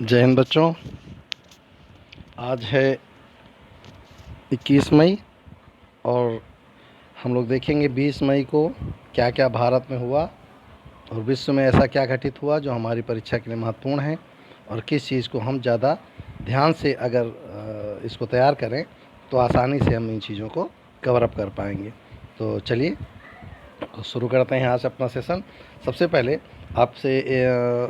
जय हिंद बच्चों। आज है 21 मई और हम लोग देखेंगे 20 मई को क्या क्या भारत में हुआ और विश्व में ऐसा क्या घटित हुआ जो हमारी परीक्षा के लिए महत्वपूर्ण है और किस चीज़ को हम ज़्यादा ध्यान से अगर इसको तैयार करें तो आसानी से हम इन चीज़ों को कवर अप कर पाएंगे। तो चलिए शुरू करते हैं आज अपना सेशन। सबसे पहले आपसे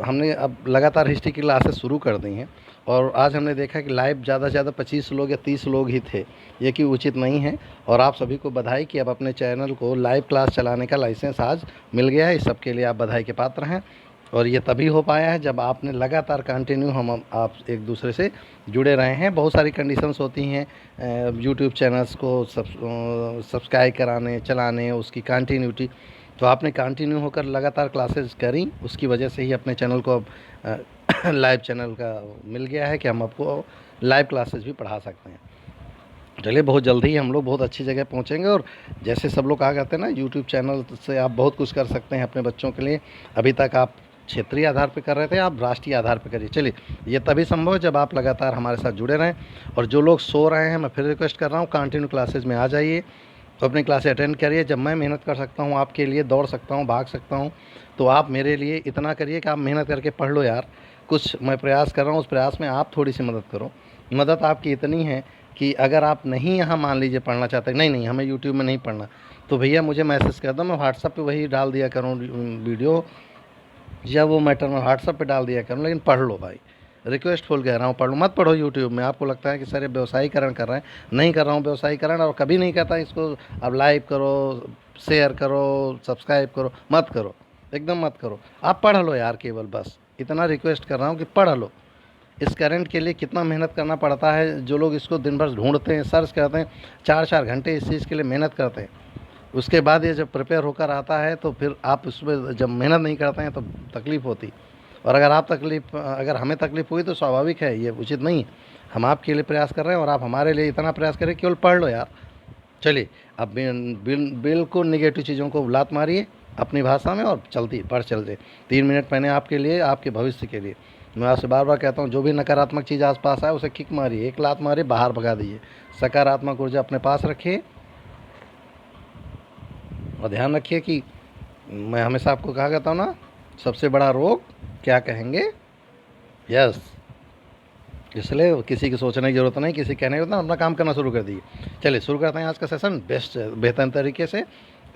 हमने अब लगातार हिस्ट्री की क्लासेस शुरू कर दी हैं और आज हमने देखा कि लाइव ज़्यादा से ज़्यादा 25 लोग या 30 लोग ही थे, ये कि उचित नहीं है। और आप सभी को बधाई कि अब अपने चैनल को लाइव क्लास चलाने का लाइसेंस आज मिल गया है। इस सब के लिए आप बधाई के पात्र हैं और ये तभी हो पाया है जब आपने लगातार कंटिन्यू आप एक दूसरे से जुड़े रहे हैं। बहुत सारी कंडीशंस होती हैं यूट्यूब चैनल्स को सब्सक्राइब कराने चलाने, उसकी कंटिन्यूटी। तो आपने कंटिन्यू होकर लगातार क्लासेस करी, उसकी वजह से ही अपने चैनल को अब लाइव चैनल का मिल गया है कि हम आपको लाइव क्लासेस भी पढ़ा सकते हैं। चलिए बहुत जल्दी ही हम लोग बहुत अच्छी जगह पहुंचेंगे और जैसे सब लोग कहा करते हैं ना, यूट्यूब चैनल से आप बहुत कुछ कर सकते हैं अपने बच्चों के लिए। अभी तक आप क्षेत्रीय आधार पर कर रहे थे, आप राष्ट्रीय आधार पर करिए। चलिए ये तभी संभव है जब आप लगातार हमारे साथ जुड़े रहें। और जो लोग सो रहे हैं, मैं फिर रिक्वेस्ट कर रहा हूँ, कंटिन्यू क्लासेज में आ जाइए, अपनी क्लासे अटेंड करिए। जब मैं मेहनत कर सकता हूँ आपके लिए, दौड़ सकता हूँ, भाग सकता हूँ, तो आप मेरे लिए इतना करिए कि आप मेहनत करके पढ़ लो यार। कुछ मैं प्रयास कर रहा हूँ, उस प्रयास में आप थोड़ी सी मदद करो। मदद आपकी इतनी है कि अगर आप नहीं यहाँ मान लीजिए पढ़ना चाहते, नहीं हमें यूट्यूब में नहीं पढ़ना, तो भैया मुझे मैसेज कर दो, मैं व्हाट्सअप पे वही डाल दिया करूँ वीडियो, या वो मैटर मैं व्हाट्सअप पे डाल दिया करूँ, लेकिन पढ़ लो भाई। रिक्वेस्टफुल कह रहा हूँ, पढ़ लो। मत पढ़ो यूट्यूब में। आपको लगता है कि सर ये व्यवसायीकरण कर रहे हैं, नहीं कर रहा हूँ व्यवसायीकरण, और कभी नहीं कहता इसको अब लाइव करो, शेयर करो, सब्सक्राइब करो, मत करो, एकदम मत करो। आप पढ़ लो यार, केवल बस इतना रिक्वेस्ट कर रहा हूँ कि पढ़ लो। इस करंट के लिए कितना मेहनत करना पड़ता है, जो लोग इसको दिन भर ढूंढते हैं, सर्च करते हैं, 4-4 घंटे इस चीज़ के लिए मेहनत करते हैं, उसके बाद ये जब प्रिपेयर होकर आता है तो फिर आप उसमें जब मेहनत नहीं करते हैं तो तकलीफ़ होती। और अगर हमें तकलीफ़ हुई तो स्वाभाविक है, ये उचित नहीं है। हम आपके लिए प्रयास कर रहे हैं और आप हमारे लिए इतना प्रयास करें, केवल पढ़ लो यार। चलिए अब बिल्कुल निगेटिव चीज़ों को लात मारिए अपनी भाषा में और पढ़ चलते 3 मिनट मैंने आपके लिए, आपके भविष्य के लिए। मैं आपसे बार बार कहता हूँ, जो भी नकारात्मक चीज़ आसपास आए उसे किक मारिए, एक लात मारिए, बाहर भगा दीजिए। सकारात्मक ऊर्जा अपने पास रखिए और ध्यान रखिए कि मैं हमेशा आपको कहा करता हूँ ना, सबसे बड़ा रोग क्या कहेंगे, यस। इसलिए किसी की सोचने की ज़रूरत नहीं, किसी कहने की ज़रूरत नहीं, अपना काम करना शुरू कर दीजिए। चलिए शुरू करते हैं आज का सेशन बेहतर तरीके से,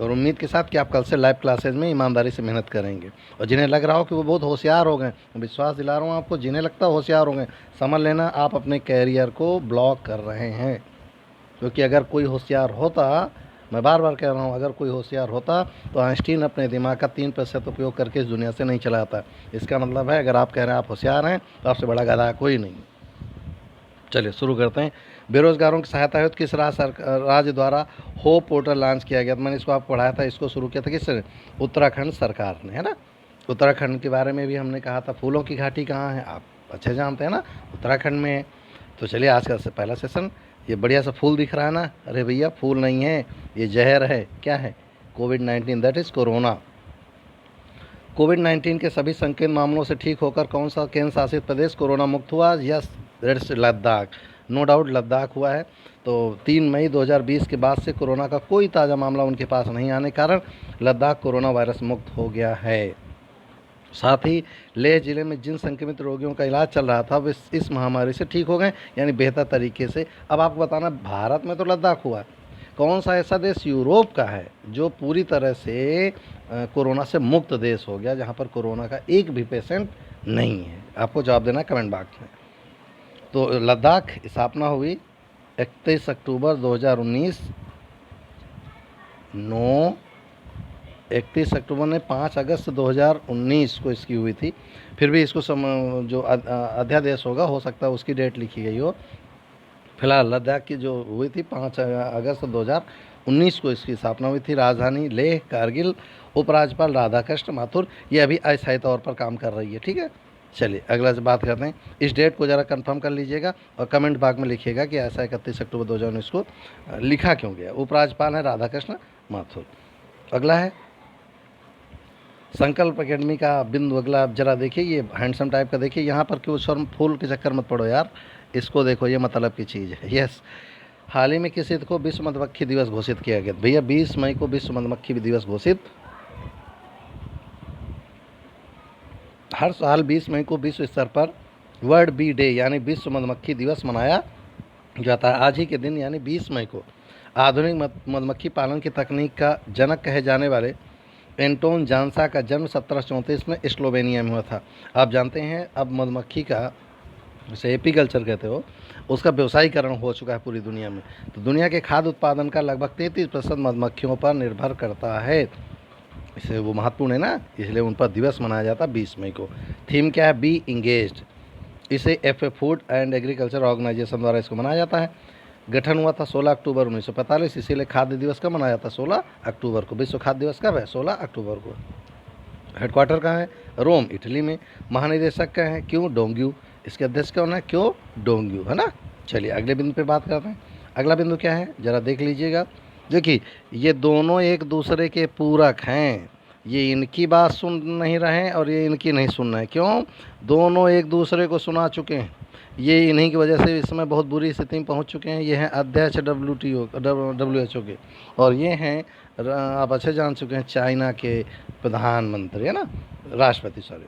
और उम्मीद के साथ कि आप कल से लाइव क्लासेज में ईमानदारी से मेहनत करेंगे। और जिन्हें लग रहा हो कि वो बहुत होशियार हो गए, विश्वास दिला रहा हूँ आपको, जिन्हें लगता है होशियार हो गए, समझ लेना आप अपने कैरियर को ब्लॉक कर रहे हैं। क्योंकि अगर कोई होशियार होता, मैं बार बार कह रहा हूँ, अगर कोई होशियार होता तो आइंस्टीन अपने दिमाग का 3% उपयोग करके इस दुनिया से नहीं चला आता। इसका मतलब है, अगर आप कह रहे हैं आप होशियार हैं, तो आपसे बड़ा गधा कोई नहीं। चलिए शुरू करते हैं। बेरोजगारों की सहायता हेतु किस राज्य द्वारा होप पोर्टल लॉन्च किया गया? तो मैंने इसको आपको पढ़ाया था, इसको शुरू किया था किस? उत्तराखंड सरकार ने, है ना। उत्तराखंड के बारे में भी हमने कहा था। फूलों की घाटी कहाँ है, आप अच्छे जानते हैं ना, उत्तराखंड में है। तो चलिए आज का पहला सेशन, ये बढ़िया सा फूल दिख रहा है ना, अरे भैया फूल नहीं है, ये जहर है। क्या है? कोविड-19, दैट इज़ कोरोना। कोविड-19 के सभी संकीर्ण मामलों से ठीक होकर कौन सा केंद्र शासित प्रदेश कोरोना मुक्त हुआ? Yes, that's Ladakh. No doubt Ladakh हुआ है। तो 3 मई 2020 के बाद से कोरोना का कोई ताज़ा मामला उनके पास नहीं आने के कारण लद्दाख कोरोना वायरस मुक्त हो गया है। साथ ही लेह जिले में जिन संक्रमित रोगियों का इलाज चल रहा था वे इस महामारी से ठीक हो गए, यानी बेहतर तरीके से। अब आपको बताना, भारत में तो लद्दाख हुआ, कौन सा ऐसा देश यूरोप का है जो पूरी तरह से कोरोना से मुक्त देश हो गया, जहां पर कोरोना का एक भी पेशेंट नहीं है? आपको जवाब देना कमेंट बॉक्स में। तो लद्दाख स्थापना हुई 31 अक्टूबर 2019। 31 अक्टूबर ने 5 अगस्त 2019 को इसकी हुई थी। फिर भी इसको जो अध्यादेश होगा, हो सकता है उसकी डेट लिखी गई हो। फिलहाल लद्दाख की जो हुई थी 5 अगस्त 2019 को इसकी स्थापना हुई थी। राजधानी लेह, कारगिल। उपराज्यपाल राधाकृष्ण माथुर, ये अभी अस्थायी तौर पर काम कर रही है, ठीक है। चलिए अगला से बात करते हैं। इस डेट को ज़रा कंफर्म कर लीजिएगा और कमेंट बॉक्स में लिखिएगा कि ऐसा 31 अक्टूबर 2019 को लिखा क्यों गया। उपराज्यपाल है राधाकृष्ण माथुर। अगला है संकल्प एकेडमी का बिंदु अगला आप जरा देखिए, ये हैंडसम टाइप का देखिए, यहाँ पर क्यों शर्म फूल के चक्कर मत पड़ो यार, इसको देखो, ये मतलब की चीज़ है। यस, हाल ही में किस तिथि को विश्व मधुमक्खी दिवस घोषित किया गया? भैया 20 मई को विश्व मधुमक्खी दिवस घोषित। हर साल 20 मई को विश्व स्तर पर वर्ल्ड बी डे यानी विश्व मधुमक्खी दिवस मनाया जाता है। आज ही के दिन यानी 20 मई को आधुनिक मधुमक्खी पालन की तकनीक का जनक कहे जाने वाले एंटोन जानसा का जन्म 1734 में स्लोवेनिया में हुआ था। आप जानते हैं अब मधुमक्खी का, जैसे एपीकल्चर कहते हो, उसका व्यवसायीकरण हो चुका है पूरी दुनिया में। तो दुनिया के खाद्य उत्पादन का लगभग 33% मधुमक्खियों पर निर्भर करता है, इसलिए वो महत्वपूर्ण है ना, इसलिए उन पर दिवस मनाया जाता है 20 मई को। थीम क्या है? Be engaged. इसे FA food and agriculture organisation द्वारा इसको मनाया जाता है। गठन हुआ था 16 अक्टूबर 1945, इसीलिए खाद्य दिवस कब मनाया जाता है? 16 अक्टूबर को। विश्व खाद्य दिवस कब है? 16 अक्टूबर को। हेडक्वार्टर कहाँ है? रोम, इटली में। महानिदेशक क्या है? क्यों डोंग्यू। इसके अध्यक्ष कौन है? क्यों डोंग्यू, है ना। चलिए अगले बिंदु पे बात करते हैं। अगला बिंदु क्या है जरा देख लीजिएगा। देखिए ये दोनों एक दूसरे के पूरक हैं, ये इनकी बात सुन नहीं रहे हैं और ये इनकी नहीं सुन रहे हैं। क्यों? दोनों एक दूसरे को सुना चुके हैं, ये इन्हीं की वजह से इस समय बहुत बुरी स्थिति में पहुंच चुके हैं। ये हैं अध्यक्ष WHO के, और ये हैं आप अच्छे जान चुके हैं चाइना के प्रधानमंत्री, है ना, राष्ट्रपति सॉरी।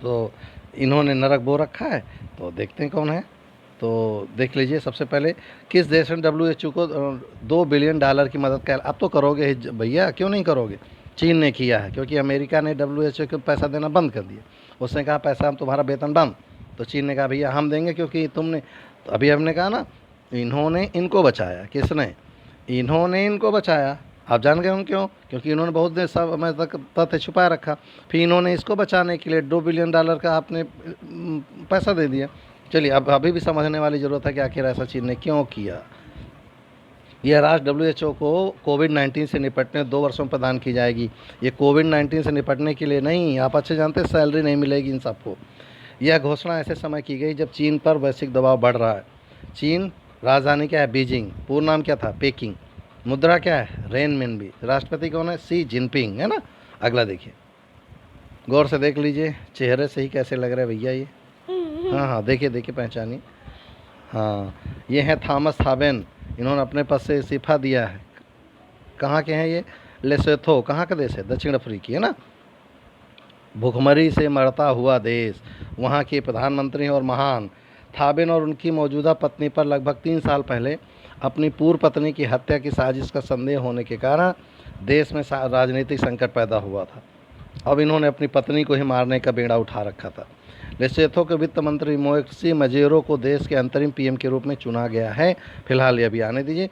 तो इन्होंने नरक बो रखा है, तो देखते हैं कौन है। तो देख लीजिए, सबसे पहले किस देश ने WHO को $2 बिलियन की मदद कर? अब तो करोगे भैया, क्यों नहीं करोगे? चीन ने किया है, क्योंकि अमेरिका ने WHO को पैसा देना बंद कर दिया। उसने कहा पैसा हम तुम्हारा वेतन बंद, तो चीन ने कहा भैया हम देंगे, क्योंकि तुमने, तो अभी हमने कहा ना, इन्होंने इनको बचाया। किसने? इन्होंने इनको बचाया। आप जान गए होंगे क्यों? क्योंकि इन्होंने बहुत देर समय तक तथ्य छुपाए रखा, फिर इन्होंने इसको बचाने के लिए $2 बिलियन का आपने पैसा दे दिया। चलिए अब अभी भी समझने वाली ज़रूरत है कि आखिर ऐसा चीन ने क्यों किया। यह राशि WHO को कोविड-19 से निपटने 2 वर्षों में प्रदान की जाएगी। ये कोविड-19 से निपटने के लिए नहीं, आप अच्छे जानते हैं सैलरी नहीं मिलेगी इन सबको। यह घोषणा ऐसे समय की गई जब चीन पर वैश्विक दबाव बढ़ रहा है। चीन राजधानी क्या है? बीजिंग। पूर्ण नाम क्या था? पेकिंग। मुद्रा क्या है? रेनमिनबी। राष्ट्रपति कौन है? सी जिनपिंग, है ना। अगला देखिए, गौर से देख लीजिए, चेहरे से ही कैसे लग रहे हैं भैया ये। हाँ हाँ, देखिए देखिए, पहचानिए। हाँ, ये हैं थॉमस हाबेन, इन्होंने अपने पद से इस्तीफा दिया है। कहाँ के हैं ये? लेसोथो। कहाँ का देश है? दक्षिण अफ्रीकी, है ना। भुखमरी से मरता हुआ देश, वहाँ के प्रधानमंत्री और महान थाबेन और उनकी मौजूदा पत्नी पर लगभग 3 साल पहले अपनी पूर्व पत्नी की हत्या की साजिश का संदेह होने के कारण देश में राजनीतिक संकट पैदा हुआ था। अब इन्होंने अपनी पत्नी को ही मारने का बेड़ा उठा रखा था। लेसोथो के वित्त मंत्री मोएक्सी मजेरो को देश के अंतरिम PM के रूप में चुना गया है। फिलहाल ये अभी आने दीजिए।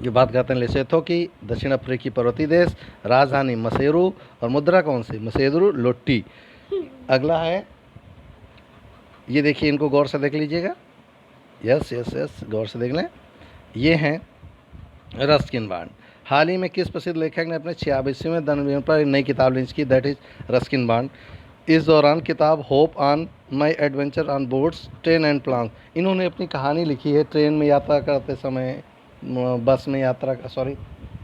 ये बात करते हैं लेसोथो की, दक्षिण अफ्रीकी पर्वतीय देश, राजधानी मसेरू, और मुद्रा कौन सी? मसेरू लोटी। अगला है, ये देखिए, इनको गौर से देख लीजिएगा। यस यस यस, गौर से देख लें। ये हैं रस्किन बॉन्ड। हाल ही में किस प्रसिद्ध लेखक ने अपने 86वें जन्मदिन पर एक नई किताब लॉन्च की? That is Ruskin bond. इस दौरान किताब hope on my adventure on boats train and plan, इन्होंने अपनी कहानी लिखी है ट्रेन में यात्रा करते समय, बस में यात्रा, सॉरी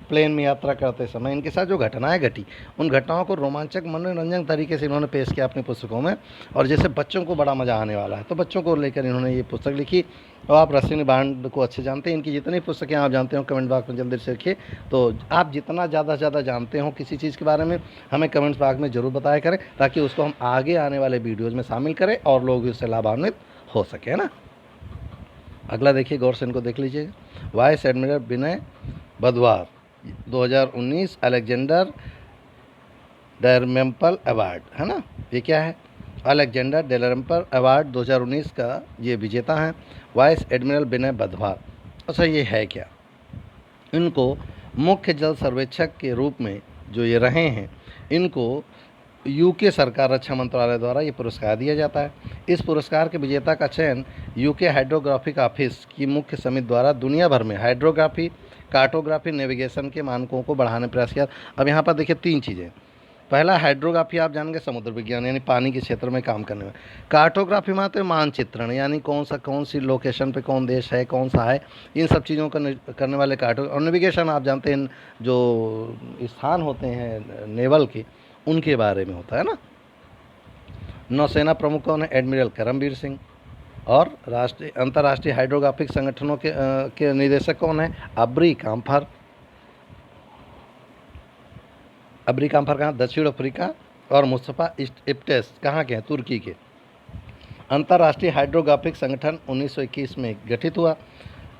प्लेन में यात्रा करते समय इनके साथ जो घटनाएं घटी, उन घटनाओं को रोमांचक मनोरंजक तरीके से इन्होंने पेश किया अपनी पुस्तकों में, और जैसे बच्चों को बड़ा मज़ा आने वाला है, तो बच्चों को लेकर इन्होंने ये पुस्तक लिखी। और आप रस्किन बॉन्ड को अच्छे जानते हैं, इनकी जितनी पुस्तकें आप जानते हो कमेंट बॉक्स में जल्दी से लिखिए। तो आप जितना ज़्यादा से ज़्यादा जानते हो किसी चीज़ के बारे में, हमें कमेंट्स बॉक्स में ज़रूर बताया करें, ताकि उसको हम आगे आने वाले वीडियोज़ में शामिल करें और लोग भी उससे लाभान्वित हो सके, है ना। अगला देखिए, गौर से इनको देख लीजिएगा। वाइस एडमिरल विनय बधवार 2019 अलेक्जेंडर डेलरमेंपल अवार्ड, है ना। ये क्या है? अलेक्जेंडर डेलरमेंपल अवार्ड 2019 का ये विजेता हैं वाइस एडमिरल विनय बधवार। अच्छा, ये है क्या? इनको मुख्य जल सर्वेक्षक के रूप में जो ये रहे हैं, इनको UK सरकार रक्षा मंत्रालय द्वारा ये पुरस्कार दिया जाता है। इस पुरस्कार के विजेता का चयन UK हाइड्रोग्राफिक ऑफिस की मुख्य समिति द्वारा दुनिया भर में हाइड्रोग्राफी, कार्टोग्राफी, नेविगेशन के मानकों को बढ़ाने प्रयास किया। अब यहाँ पर देखिए 3 चीज़ें। पहला हाइड्रोग्राफी आप जानेंगे समुद्र विज्ञान यानी पानी के क्षेत्र में काम करने में। कार्टोग्राफी में आते हैं मानचित्रण यानी कौन सी लोकेशन पे कौन देश है कौन सा है, इन सब चीज़ों का करने वाले कार्टो। और नेविगेशन आप जानते हैं जो स्थान होते हैं नेवल के उनके बारे में होता है ना। नौसेना प्रमुख कौन है? एडमिरल करमबीर सिंह। और राष्ट्रीय अंतर्राष्ट्रीय हाइड्रोग्राफिक संगठनों के निदेशक कौन है? अब्री काम्फर। अब्री काम्फर कहाँ? दक्षिण अफ्रीका। और मुस्तफ़ा इब्टेस कहाँ के हैं? तुर्की के। अंतर्राष्ट्रीय हाइड्रोग्राफिक संगठन 1921 में गठित हुआ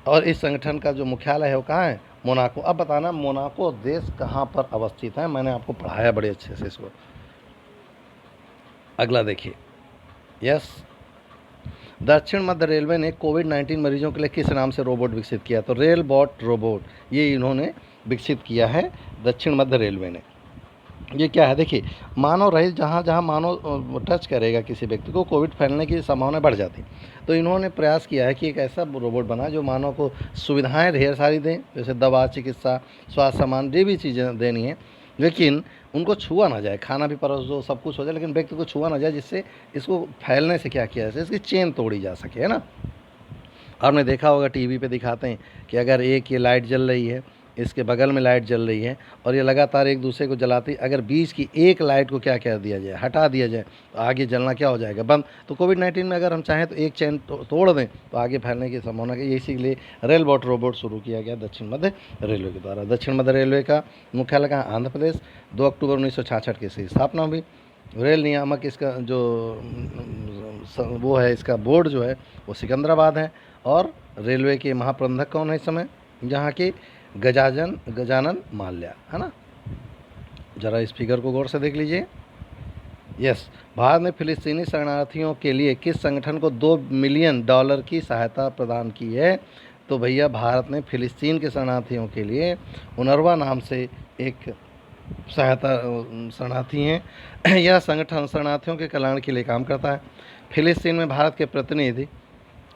और इस संगठन का जो मुख्यालय है वो कहाँ है? मोनाको। अब बताना मोनाको देश कहाँ पर अवस्थित है, मैंने आपको पढ़ाया बड़े अच्छे से इसको। अगला देखिए, यस, दक्षिण मध्य रेलवे ने कोविड-19 मरीजों के लिए किस नाम से रोबोट विकसित किया? तो रेल बॉट रोबोट ये इन्होंने विकसित किया है दक्षिण मध्य रेलवे ने। ये क्या है? देखिए, मानव रहित जहाँ जहाँ मानव टच करेगा किसी व्यक्ति को कोविड फैलने की संभावना बढ़ जाती। तो इन्होंने प्रयास किया है कि एक ऐसा रोबोट बना जो मानव को सुविधाएं ढेर सारी दें, जैसे दवा, चिकित्सा, स्वास्थ्य सामान, जो भी चीज़ें देनी है, लेकिन उनको छुआ ना जाए। खाना भी परोस दो, सब कुछ हो जाए, लेकिन व्यक्ति को छुआ ना जाए, जिससे इसको फैलने से क्या किया जाए, इसकी चेन तोड़ी जा सके, है ना। आपने देखा होगा टीवी पे दिखाते हैं कि अगर एक ये लाइट जल रही है, इसके बगल में लाइट जल रही है और ये लगातार एक दूसरे को जलाती, अगर बीच की एक लाइट को क्या कर दिया जाए, हटा दिया जाए, तो आगे जलना क्या हो जाएगा? बंद। तो कोविड-19 में अगर हम चाहें तो एक चेन तोड़ दें तो आगे फैलने की संभावना है। इसीलिए रेल बॉट रोबोट शुरू किया गया दक्षिण मध्य रेलवे के द्वारा। दक्षिण मध्य रेलवे का मुख्यालय कहाँ? आंध्र प्रदेश। 2 अक्टूबर 1966 की इसकी स्थापना हुई। रेल नियामक इसका जो वो है, इसका बोर्ड जो है वो सिकंदराबाद है। और रेलवे के महाप्रबंधक कौन है इस समय? यहाँ के गजानन माल्या, है ना। जरा इस फिगर को गौर से देख लीजिए। यस, भारत ने फिलिस्तीनी शरणार्थियों के लिए किस संगठन को $2 मिलियन की सहायता प्रदान की है? तो भैया भारत ने फिलिस्तीन के शरणार्थियों के लिए उनरवा नाम से एक सहायता शरणार्थी हैं यह संगठन शरणार्थियों के कल्याण के लिए काम करता है। फिलिस्तीन में भारत के प्रतिनिधि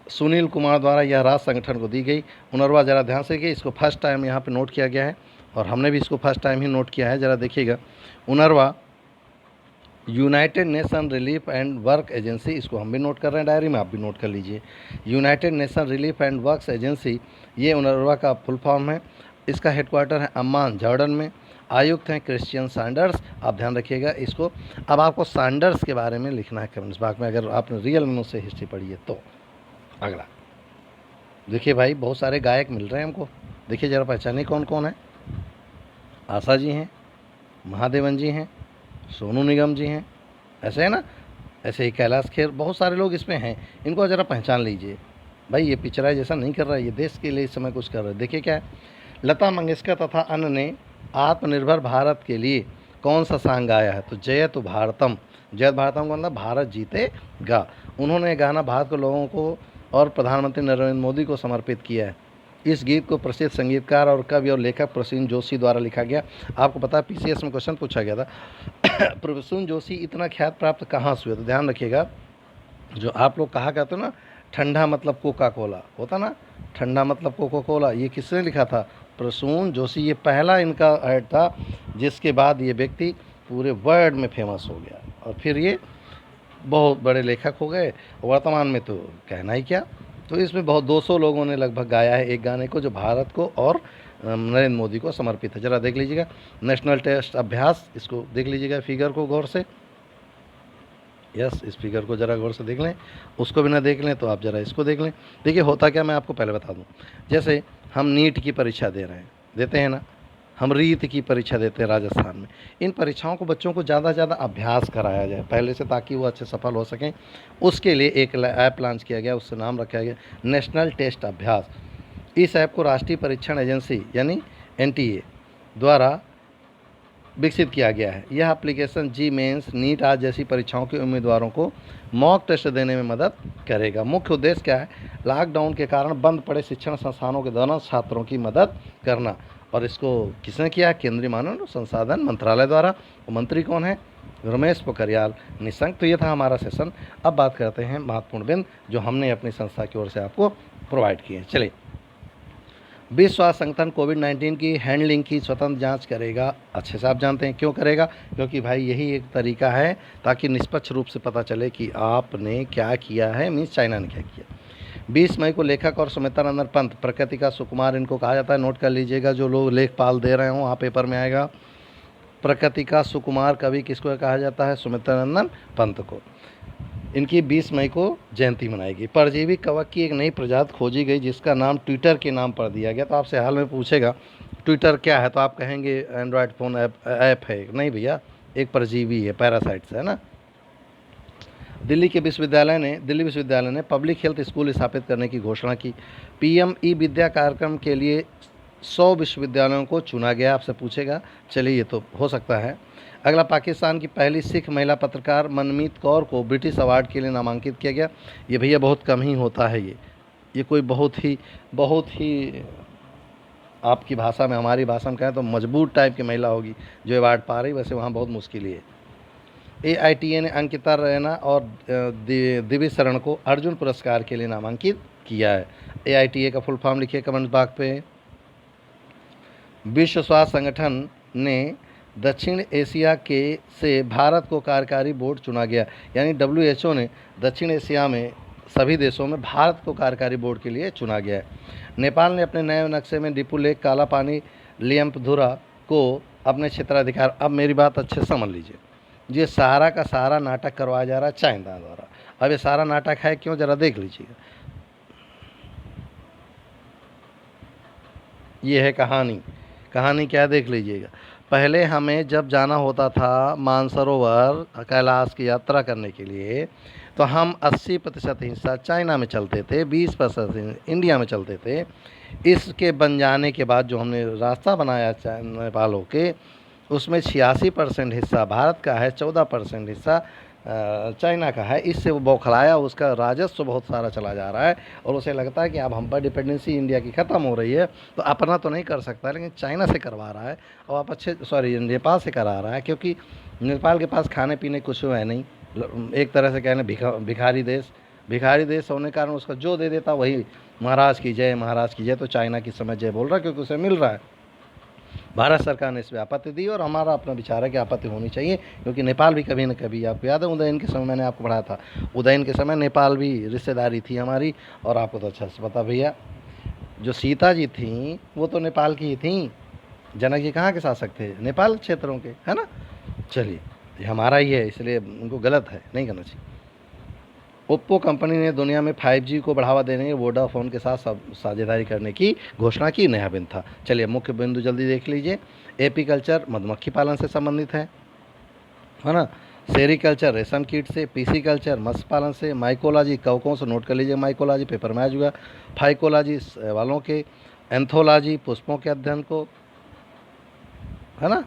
सुनील कुमार द्वारा यह राष्ट्र संगठन को दी गई। उनरवा जरा ध्यान से देखिए, इसको फर्स्ट टाइम यहाँ पे नोट किया गया है और हमने भी इसको फर्स्ट टाइम ही नोट किया है। ज़रा देखिएगा, उनरवा United Nation relief and work agency, इसको हम भी नोट कर रहे हैं डायरी में, आप भी नोट कर लीजिए। United Nation relief and work agency, ये उनरवा का फुल फॉर्म है। इसका हेडक्वार्टर है अम्मान, जॉर्डन में। आयुक्त हैं क्रिश्चियन सैंडर्स, आप ध्यान रखिएगा इसको। अब आपको सैंडर्स के बारे में लिखना है कमेंट्स बॉक्स में, अगर आपने रियल में उससे हिस्ट्री पढ़ी है तो। अगला देखिए भाई, बहुत सारे गायक मिल रहे हैं हमको, देखिए ज़रा पहचानिए कौन कौन है। आशा जी हैं, महादेवन जी हैं, सोनू निगम जी हैं, ऐसे है ना। ऐसे ही कैलाश खेर, बहुत सारे लोग इसमें हैं, इनको ज़रा पहचान लीजिए भाई। ये पिक्चराइजेशन नहीं कर रहा है, ये देश के लिए इस समय कुछ कर रहा है। देखिए क्या है, लता मंगेशकर तथा अन्य ने आत्मनिर्भर भारत के लिए कौन सा सॉन्ग गाया है? तो जयतु भारतम। जयतु भारतम का मतलब भारत जीतेगा। उन्होंने गाना भारत के लोगों को और प्रधानमंत्री नरेंद्र मोदी को समर्पित किया है। इस गीत को प्रसिद्ध संगीतकार और कवि और लेखक प्रसून जोशी द्वारा लिखा गया। आपको पता है पीसीएस में क्वेश्चन पूछा गया था प्रसून जोशी इतना ख्यात प्राप्त कहाँ से हुए? तो ध्यान रखिएगा, जो आप लोग कहा करते हो ना, ठंडा मतलब कोका कोला होता ना, ठंडा मतलब कोका कोला, ये किसने लिखा था? प्रसून जोशी। ये पहला इनका ऐड था, जिसके बाद ये व्यक्ति पूरे वर्ल्ड में फेमस हो गया और फिर ये बहुत बड़े लेखक हो गए। वर्तमान में तो कहना ही क्या। तो इसमें बहुत 200 लोगों ने लगभग गाया है एक गाने को, जो भारत को और नरेंद्र मोदी को समर्पित है। ज़रा देख लीजिएगा, नेशनल टेस्ट अभ्यास, इसको देख लीजिएगा फिगर को गौर से। यस, इस फिगर को ज़रा गौर से देख लें, उसको भी ना देख लें तो आप ज़रा इसको देख लें। देखिए होता क्या, मैं आपको पहले बता दूं, जैसे हम नीट की परीक्षा दे रहे हैं, देते हैं ना, हम रीत की परीक्षा देते हैं राजस्थान में। इन परीक्षाओं को बच्चों को ज़्यादा से ज़्यादा अभ्यास कराया जाए पहले से, ताकि वो अच्छे सफल हो सकें। उसके लिए एक ऐप लॉन्च किया गया, उससे नाम रखा गया नेशनल टेस्ट अभ्यास। इस ऐप को राष्ट्रीय परीक्षण एजेंसी यानी NTA द्वारा विकसित किया गया है। यह एप्लीकेशन जी मेंस, नीट आज जैसी परीक्षाओं के उम्मीदवारों को मॉक टेस्ट देने में मदद करेगा। मुख्य उद्देश्य क्या है? लॉकडाउन के कारण बंद पड़े शिक्षण संस्थानों के दौरान छात्रों की मदद करना। और इसको किसने किया? केंद्रीय मानव संसाधन मंत्रालय द्वारा। मंत्री कौन है? रमेश पोखरियाल निशंक। तो ये था हमारा सेशन। अब बात करते हैं महत्वपूर्ण बिंदु जो हमने अपनी संस्था की ओर से आपको प्रोवाइड किए हैं। चलिए, विश्व स्वास्थ्य संगठन कोविड-19 की हैंडलिंग की स्वतंत्र जांच करेगा। अच्छे से आप जानते हैं क्यों करेगा, क्योंकि भाई यही एक तरीका है ताकि निष्पक्ष रूप से पता चले कि आपने क्या किया है, मीन्स चाइना ने क्या किया। 20 मई को लेखक और सुमित्रा पंत, प्रकृति का सुकुमार इनको कहा जाता है, नोट कर लीजिएगा जो लोग लेखपाल दे रहे हों, वहाँ पेपर में आएगा। प्रकृति का सुकुमार कवि किसको कहा जाता है? सुमित्रा पंत को। इनकी 20 मई को जयंती मनाएगी। परजीवी कवक की एक नई प्रजाति खोजी गई जिसका नाम ट्विटर के नाम पर दिया गया। तो आपसे हाल में पूछेगा ट्विटर क्या है, तो आप कहेंगे एंड्रॉयड फ़ोन ऐप है। नहीं भैया, एक परजीवी है, पैरासाइट्स है ना। दिल्ली विश्वविद्यालय ने पब्लिक हेल्थ स्कूल स्थापित करने की घोषणा की। पीएम ई विद्या कार्यक्रम के लिए 100 विश्वविद्यालयों को चुना गया। आपसे पूछेगा, चलिए ये तो हो सकता है। अगला, पाकिस्तान की पहली सिख महिला पत्रकार मनमीत कौर को ब्रिटिश अवार्ड के लिए नामांकित किया गया। ये भैया बहुत कम ही होता है, ये कोई बहुत ही आपकी भाषा में, हमारी भाषा में कहें तो मजबूत टाइप की महिला होगी जो अवार्ड पा रही, वैसे वहाँ बहुत मुश्किल ही है। AITA ने अंकिता रैना और दिव्य शरण को अर्जुन पुरस्कार के लिए नामांकित किया है। AITA का फुल फॉर्म लिखिए कमेंट बॉक्स पे। विश्व स्वास्थ्य संगठन ने दक्षिण एशिया से भारत को कार्यकारी बोर्ड चुना गया, यानी WHO ने दक्षिण एशिया में सभी देशों में भारत को कार्यकारी बोर्ड के लिए चुना गया है। नेपाल ने अपने नए नक्शे में डिपू लेक, काला पानी, लियम्पधुरा को अपने क्षेत्राधिकार। अब मेरी बात अच्छे से समझ लीजिए, ये सारा का सारा नाटक करवाया जा रहा है चाइना द्वारा। अब ये सारा नाटक है क्यों, ज़रा देख लीजिएगा। ये है कहानी क्या है, देख लीजिएगा। पहले हमें जब जाना होता था मानसरोवर कैलाश की यात्रा करने के लिए, तो हम 80% हिस्सा चाइना में चलते थे, 20% इंडिया में चलते थे। इसके बन जाने के बाद जो हमने रास्ता बनाया नेपाल होके, उसमें 86% हिस्सा भारत का है, 14% हिस्सा चाइना का है। इससे वो बौखलाया, उसका राजस्व बहुत सारा चला जा रहा है और उसे लगता है कि अब हम पर डिपेंडेंसी इंडिया की ख़त्म हो रही है, तो अपना तो नहीं कर सकता, लेकिन चाइना से करवा रहा है और आप नेपाल से करा रहा है, क्योंकि नेपाल के पास खाने पीने कुछ है नहीं। एक तरह से कहने भिखारी देश होने के कारण उसका जो दे देता वही महाराज की जय। तो चाइना की समय जय बोल रहा है, क्योंकि उसे मिल रहा है। भारत सरकार ने इस पर आपत्ति दी और हमारा अपना विचार है कि आपत्ति होनी चाहिए, क्योंकि नेपाल भी कभी न कभी, आपको याद है उदयन के समय मैंने आपको पढ़ाया था, उदयन के समय नेपाल भी रिश्तेदारी थी हमारी। और आपको तो अच्छा से पता भैया, जो सीता जी थी वो तो नेपाल की ही थी। जनक जी कहाँ के शासक थे? नेपाल क्षेत्रों के, है ना। चलिए, ये हमारा ही है, इसलिए उनको गलत है, नहीं करना चाहिए। ओप्पो कंपनी ने दुनिया में 5G को बढ़ावा देने के वोडाफोन के साथ साझेदारी करने की घोषणा की। नया बिंदु था। चलिए मुख्य बिंदु जल्दी देख लीजिए। एपीकल्चर मधुमक्खी पालन से संबंधित है ना। सेरिकल्चर रेशम कीट से, पीसीकल्चर मत्स्य पालन से, माइकोलॉजी कवकों से, नोट कर लीजिए माइकोलॉजी, पेपर में आ जाएगा। फाइकोलॉजी वालों के, एंथोलॉजी पुष्पों के अध्ययन को, है ना।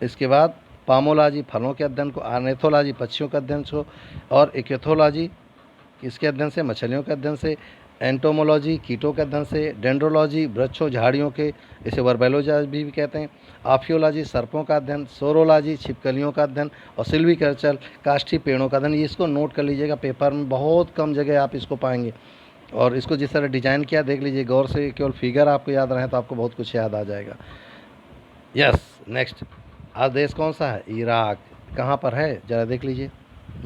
इसके बाद पामोलॉजी फलों के अध्ययन को, आर्नेथोलॉजी पक्षियों के अध्ययन को, और इक्योथोलॉजी किसके अध्ययन से? मछलियों के अध्ययन से। एंटोमोलॉजी कीटों के अध्ययन से। डेंड्रोलॉजी वृक्षों झाड़ियों के, इसे वर्बेलोलॉजी भी कहते हैं। आफियोलॉजी सर्पों का अध्ययन। सोरोलॉजी छिपकलियों का अध्ययन। और सिल्वीकल्चर काष्ठी पेड़ों का अध्ययन। ये इसको नोट कर लीजिएगा, पेपर में बहुत कम जगह आप इसको पाएंगे। और इसको जिस तरह डिजाइन किया देख लीजिए गौर से, केवल फिगर आपको याद रहे तो आपको बहुत कुछ याद आ जाएगा। Yes, next. आज देश कौन सा है? इराक। कहाँ पर है ज़रा देख लीजिए।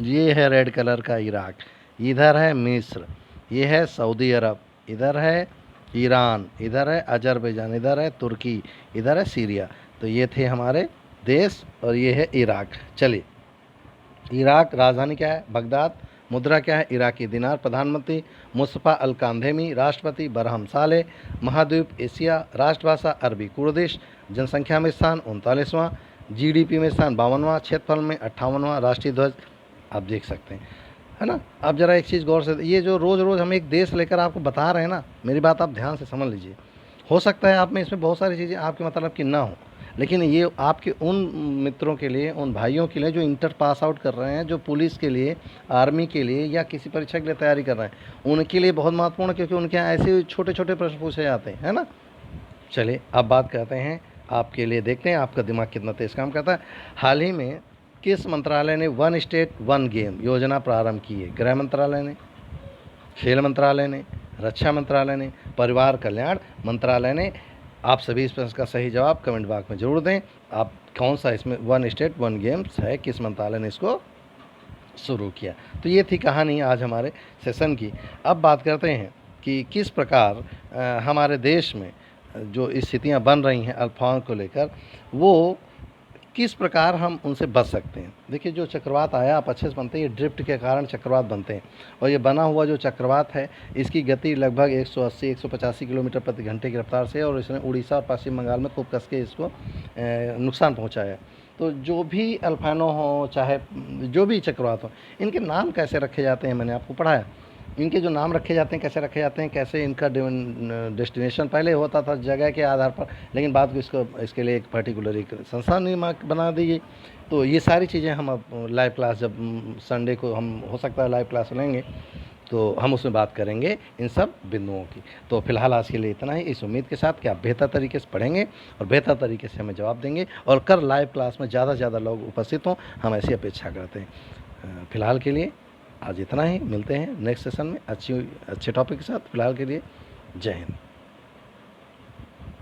ये है रेड कलर का इराक। इधर है मिस्र, ये है सऊदी अरब, इधर है ईरान, इधर है अजरबैजान, इधर है तुर्की, इधर है सीरिया। तो ये थे हमारे देश और ये है इराक। चलिए, इराक राजधानी क्या है? बगदाद। मुद्रा क्या है? इराकी दिनार। प्रधानमंत्री मुस्तफ़ा अल कांधेमी। राष्ट्रपति बरहम साले। महाद्वीप एशिया। राष्ट्रभाषा अरबी कुर्दिश। जनसंख्या में स्थान 39वां। GDP में स्थान 52वां। क्षेत्रफल में 58वां। राष्ट्रीय ध्वज आप देख सकते हैं, है ना। अब जरा एक चीज़ गौर से, ये जो रोज़ रोज़ हम एक देश लेकर आपको बता रहे हैं ना, मेरी बात आप ध्यान से समझ लीजिए। हो सकता है आप में इसमें बहुत सारी चीज़ें आपके मतलब की ना हो, लेकिन ये आपके उन मित्रों के लिए, उन भाइयों के लिए जो इंटर पास आउट कर रहे हैं, जो पुलिस के लिए, आर्मी के लिए या किसी परीक्षा के लिए तैयारी कर रहे हैं, उनके लिए बहुत महत्वपूर्ण है, क्योंकि उनके यहाँ ऐसे छोटे छोटे प्रश्न पूछे जाते हैं, है ना। चलिए अब बात करते हैं आपके लिए, देखते हैं आपका दिमाग कितना तेज़ काम करता है। हाल ही में किस मंत्रालय ने वन स्टेट वन गेम योजना प्रारंभ की है? गृह मंत्रालय ने, खेल मंत्रालय ने, रक्षा मंत्रालय ने, परिवार कल्याण मंत्रालय ने। आप सभी इस प्रश्न का सही जवाब कमेंट बॉक्स में ज़रूर दें। आप कौन सा इसमें वन स्टेट वन गेम्स है, किस मंत्रालय ने इसको शुरू किया। तो ये थी कहानी आज हमारे सेशन की। अब बात करते हैं कि किस प्रकार हमारे देश में जो स्थितियां बन रही हैं अल्फाओं को लेकर, वो किस प्रकार हम उनसे बच सकते हैं। देखिए, जो चक्रवात आया आप अच्छे से बनते हैं, ये ड्रिफ्ट के कारण चक्रवात बनते हैं। और ये बना हुआ जो चक्रवात है, इसकी गति लगभग 180-185 किलोमीटर प्रति घंटे की रफ्तार से है, और इसने उड़ीसा और पश्चिम बंगाल में खूब कस के इसको नुकसान पहुंचाया। तो जो भी अल्फानो हो, चाहे जो भी चक्रवात हो, इनके नाम कैसे रखे जाते हैं मैंने आपको पढ़ाया। इनके जो नाम रखे जाते हैं, कैसे रखे जाते हैं, कैसे इनका डेस्टिनेशन पहले होता था जगह के आधार पर, लेकिन बाद में इसके लिए एक पर्टिकुलर एक संस्था बना दी गई। तो ये सारी चीज़ें हम अब लाइव क्लास, जब संडे को हम हो सकता है लाइव क्लास लेंगे, तो हम उसमें बात करेंगे इन सब बिंदुओं की। तो फिलहाल आज के लिए इतना ही, इस उम्मीद के साथ कि आप बेहतर तरीके से पढ़ेंगे और बेहतर तरीके से हमें जवाब देंगे, और कल लाइव क्लास में ज़्यादा से ज़्यादा लोग उपस्थित हों, हम ऐसी अपेक्षा करते हैं। फिलहाल के लिए आज इतना ही, मिलते हैं नेक्स्ट सेशन में अच्छे टॉपिक के साथ। फिलहाल के लिए जय हिंद।